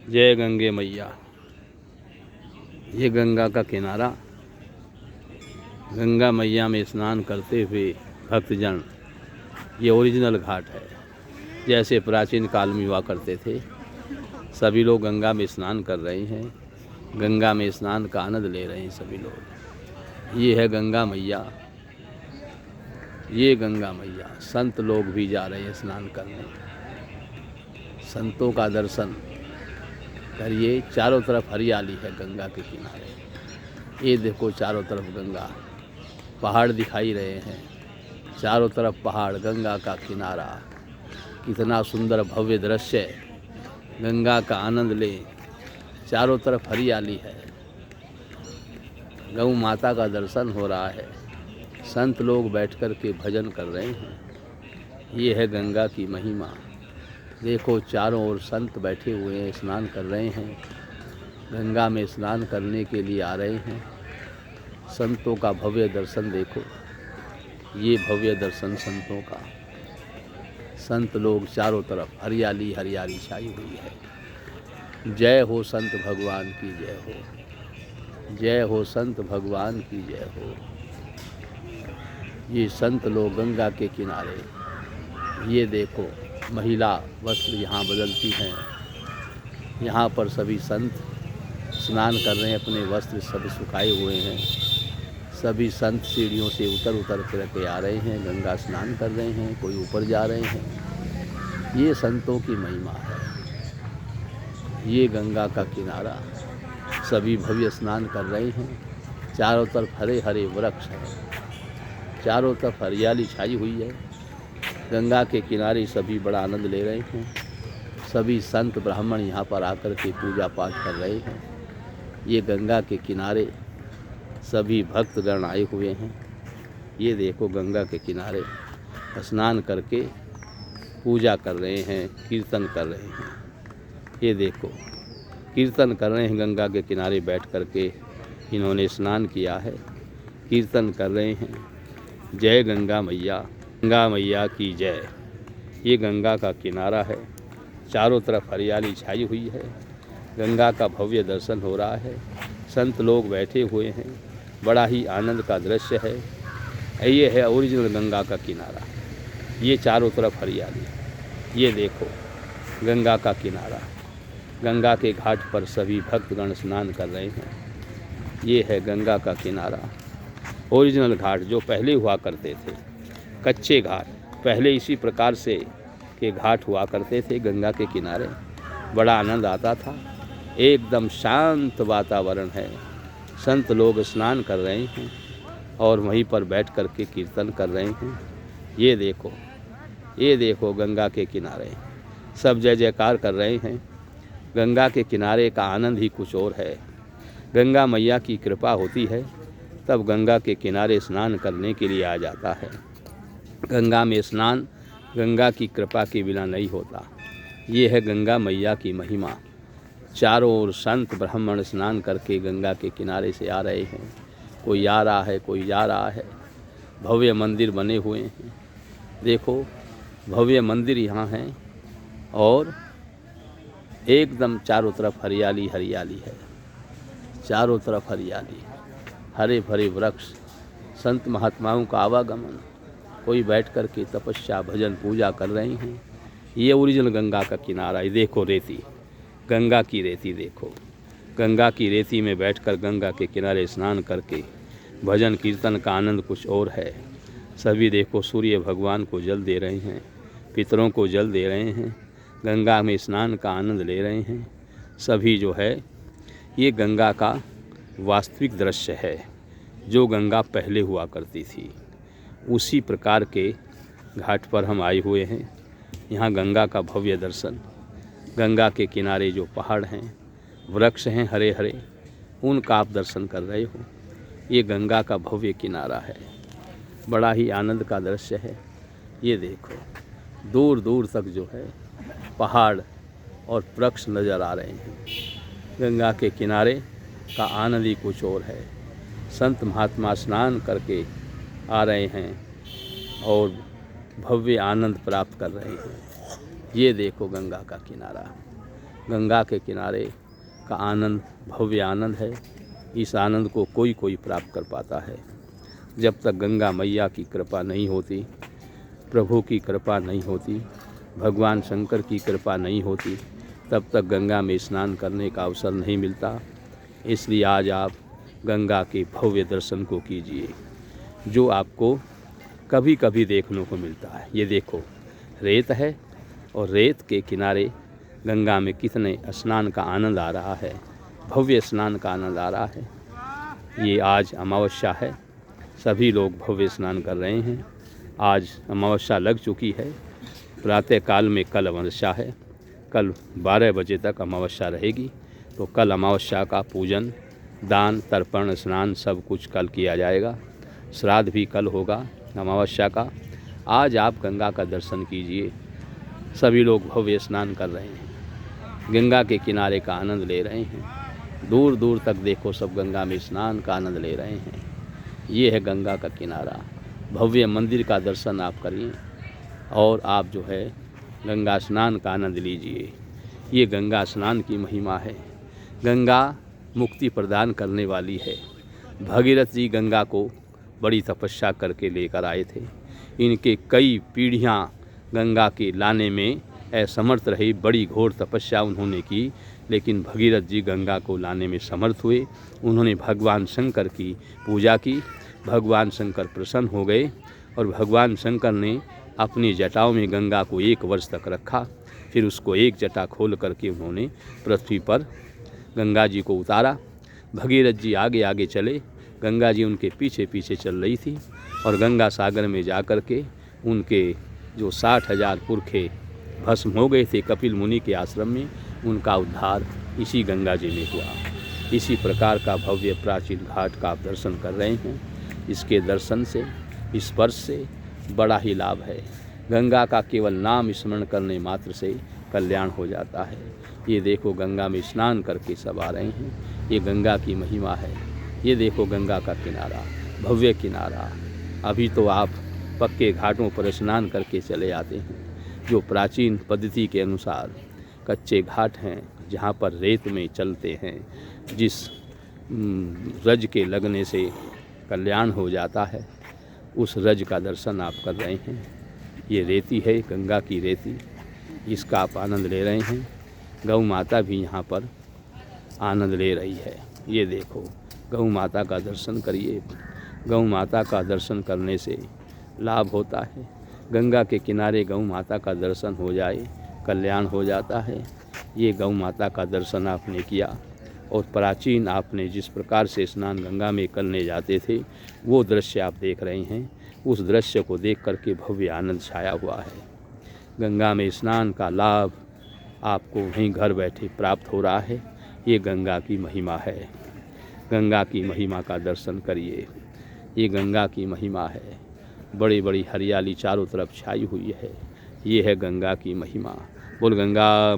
जय गंगे मैया। ये गंगा का किनारा, गंगा मैया में स्नान करते हुए भक्तजन, ये ओरिजिनल घाट है। जैसे प्राचीन काल में हुआ करते थे, सभी लोग गंगा में स्नान कर रहे हैं, गंगा में स्नान का आनंद ले रहे हैं सभी लोग। ये है गंगा मैया, ये गंगा मैया। संत लोग भी जा रहे हैं स्नान करने। संतों का दर्शन करिए। चारों तरफ हरियाली है गंगा के किनारे। ये देखो चारों तरफ गंगा, पहाड़ दिखाई रहे हैं, चारों तरफ पहाड़, गंगा का किनारा। कितना सुंदर भव्य दृश्य है। गंगा का आनंद ले, चारों तरफ हरियाली है। गौ माता का दर्शन हो रहा है। संत लोग बैठ कर के भजन कर रहे हैं। ये है गंगा की महिमा। देखो चारों ओर संत बैठे हुए हैं, स्नान कर रहे हैं। गंगा में स्नान करने के लिए आ रहे हैं। संतों का भव्य दर्शन देखो, ये भव्य दर्शन संतों का। संत लोग चारों तरफ, हरियाली हरियाली छाई हुई है। जय हो संत भगवान की जय हो, जय हो संत भगवान की जय हो। ये संत लोग गंगा के किनारे, ये देखो महिला वस्त्र यहाँ बदलती हैं। यहाँ पर सभी संत स्नान कर रहे हैं, अपने वस्त्र सब सुखाए हुए हैं। सभी संत सीढ़ियों से उतर करके आ रहे हैं, गंगा स्नान कर रहे हैं, कोई ऊपर जा रहे हैं। ये संतों की महिमा है। ये गंगा का किनारा, सभी भव्य स्नान कर रहे हैं। चारों तरफ हरे हरे वृक्ष हैं, चारों तरफ हरियाली छाई हुई है। गंगा के किनारे सभी बड़ा आनंद ले रहे हैं। सभी संत ब्राह्मण यहाँ पर आकर के पूजा पाठ कर रहे हैं। ये गंगा के किनारे सभी भक्तगण आए हुए हैं। ये देखो गंगा के किनारे स्नान करके पूजा कर रहे हैं, कीर्तन कर रहे हैं। ये देखो कीर्तन कर रहे हैं, गंगा के किनारे बैठ करके इन्होंने स्नान किया है, कीर्तन कर रहे हैं। जय गंगा मैया, गंगा मैया की जय। ये गंगा का किनारा है, चारों तरफ हरियाली छाई हुई है। गंगा का भव्य दर्शन हो रहा है। संत लोग बैठे हुए हैं, बड़ा ही आनंद का दृश्य है। ये है ओरिजिनल गंगा का किनारा। ये चारों तरफ हरियाली। ये देखो गंगा का किनारा, गंगा के घाट पर सभी भक्तगण स्नान कर रहे हैं। ये है गंगा का किनारा, ओरिजिनल घाट जो पहले हुआ करते थे, कच्चे घाट। पहले इसी प्रकार से के घाट हुआ करते थे गंगा के किनारे। बड़ा आनंद आता था, एकदम शांत वातावरण है। संत लोग स्नान कर रहे हैं और वहीं पर बैठ कर के कीर्तन कर रहे हैं। ये देखो गंगा के किनारे सब जय जयकार कर रहे हैं। गंगा के किनारे का आनंद ही कुछ और है। गंगा मैया की कृपा होती है तब गंगा के किनारे स्नान करने के लिए आ जाता है। गंगा में स्नान गंगा की कृपा के बिना नहीं होता। ये है गंगा मैया की महिमा। चारों ओर संत ब्राह्मण स्नान करके गंगा के किनारे से आ रहे हैं। कोई आ रहा है, कोई जा रहा है। भव्य मंदिर बने हुए हैं। देखो भव्य मंदिर यहाँ हैं और एकदम चारों तरफ हरियाली हरियाली है। चारों तरफ हरियाली, हरे भरे वृक्ष, संत महात्माओं का आवागमन। कोई बैठ कर के तपस्या भजन पूजा कर रहे हैं। ये ओरिजिनल गंगा का किनारा है। देखो रेती, गंगा की रेती देखो। गंगा की रेती में बैठकर गंगा के किनारे स्नान करके भजन कीर्तन का आनंद कुछ और है। सभी देखो सूर्य भगवान को जल दे रहे हैं, पितरों को जल दे रहे हैं, गंगा में स्नान का आनंद ले रहे हैं। सभी जो है ये गंगा का वास्तविक दृश्य है। जो गंगा पहले हुआ करती थी उसी प्रकार के घाट पर हम आए हुए हैं। यहाँ गंगा का भव्य दर्शन, गंगा के किनारे जो पहाड़ हैं, वृक्ष हैं हरे हरे, उनका आप दर्शन कर रहे हो। ये गंगा का भव्य किनारा है, बड़ा ही आनंद का दृश्य है। ये देखो दूर दूर तक जो है पहाड़ और वृक्ष नज़र आ रहे हैं। गंगा के किनारे का आनंद ही कुछ और है। संत महात्मा स्नान करके आ रहे हैं और भव्य आनंद प्राप्त कर रहे हैं। ये देखो गंगा का किनारा, गंगा के किनारे का आनंद भव्य आनंद है। इस आनंद को कोई प्राप्त कर पाता है। जब तक गंगा मैया की कृपा नहीं होती, प्रभु की कृपा नहीं होती, भगवान शंकर की कृपा नहीं होती, तब तक गंगा में स्नान करने का अवसर नहीं मिलता। इसलिए आज आप गंगा के भव्य दर्शन को कीजिए, जो आपको कभी कभी देखने को मिलता है। ये देखो, रेत है और रेत के किनारे गंगा में कितने स्नान का आनंद आ रहा है, भव्य स्नान का आनंद आ रहा है। ये आज अमावस्या है, सभी लोग भव्य स्नान कर रहे हैं। आज अमावस्या लग चुकी है। प्रातः काल में कल अमावस्या है, कल 12 बजे तक अमावस्या रहेगी। तो कल अमावस्या का पूजन, दान, तर्पण, स्नान सब कुछ कल किया जाएगा। श्राद्ध भी कल होगा अमावस्या का। आज आप गंगा का दर्शन कीजिए। सभी लोग भव्य स्नान कर रहे हैं, गंगा के किनारे का आनंद ले रहे हैं। दूर दूर तक देखो, सब गंगा में स्नान का आनंद ले रहे हैं। ये है गंगा का किनारा। भव्य मंदिर का दर्शन आप करिए और आप जो है गंगा स्नान का आनंद लीजिए। ये गंगा स्नान की महिमा है। गंगा मुक्ति प्रदान करने वाली है। भगीरथ जी गंगा को बड़ी तपस्या करके लेकर आए थे। इनके कई पीढ़ियां गंगा के लाने में असमर्थ रही। बड़ी घोर तपस्या उन्होंने की, लेकिन भगीरथ जी गंगा को लाने में समर्थ हुए। उन्होंने भगवान शंकर की पूजा की। भगवान शंकर प्रसन्न हो गए और भगवान शंकर ने अपनी जटाओं में गंगा को 1 वर्ष तक रखा। फिर उसको एक जटा खोल करके उन्होंने पृथ्वी पर गंगा जी को उतारा। भगीरथ जी आगे आगे चले, गंगा जी उनके पीछे पीछे चल रही थी और गंगा सागर में जा कर के उनके जो 60,000 पुरखे भस्म हो गए थे कपिल मुनि के आश्रम में, उनका उद्धार इसी गंगा जी में हुआ। इसी प्रकार का भव्य प्राचीन घाट का आप दर्शन कर रहे हैं। इसके दर्शन से, स्पर्श से बड़ा ही लाभ है। गंगा का केवल नाम स्मरण करने मात्र से कल्याण हो जाता है। ये देखो, गंगा में स्नान करके सब आ रहे हैं। ये गंगा की महिमा है। ये देखो गंगा का किनारा, भव्य किनारा। अभी तो आप पक्के घाटों पर स्नान करके चले आते हैं, जो प्राचीन पद्धति के अनुसार कच्चे घाट हैं, जहाँ पर रेत में चलते हैं। जिस रज के लगने से कल्याण हो जाता है, उस रज का दर्शन आप कर रहे हैं। ये रेती है, गंगा की रेती, इसका आप आनंद ले रहे हैं। गौ माता भी यहाँ पर आनंद ले रही है। ये देखो, गौ माता का दर्शन करिए। गौ माता का दर्शन करने से लाभ होता है। गंगा के किनारे गौ माता का दर्शन हो जाए, कल्याण हो जाता है। ये गौ माता का दर्शन आपने किया और प्राचीन आपने जिस प्रकार से स्नान गंगा में करने जाते थे, वो दृश्य आप देख रहे हैं। उस दृश्य को देख करके भव्य आनंद छाया हुआ है। गंगा में स्नान का लाभ आपको वहीं घर बैठे प्राप्त हो रहा है। ये गंगा की महिमा है। गंगा की महिमा का दर्शन करिए। ये गंगा की महिमा है। बड़ी बड़ी हरियाली चारों तरफ छाई हुई है। ये है गंगा की महिमा। बोल गंगा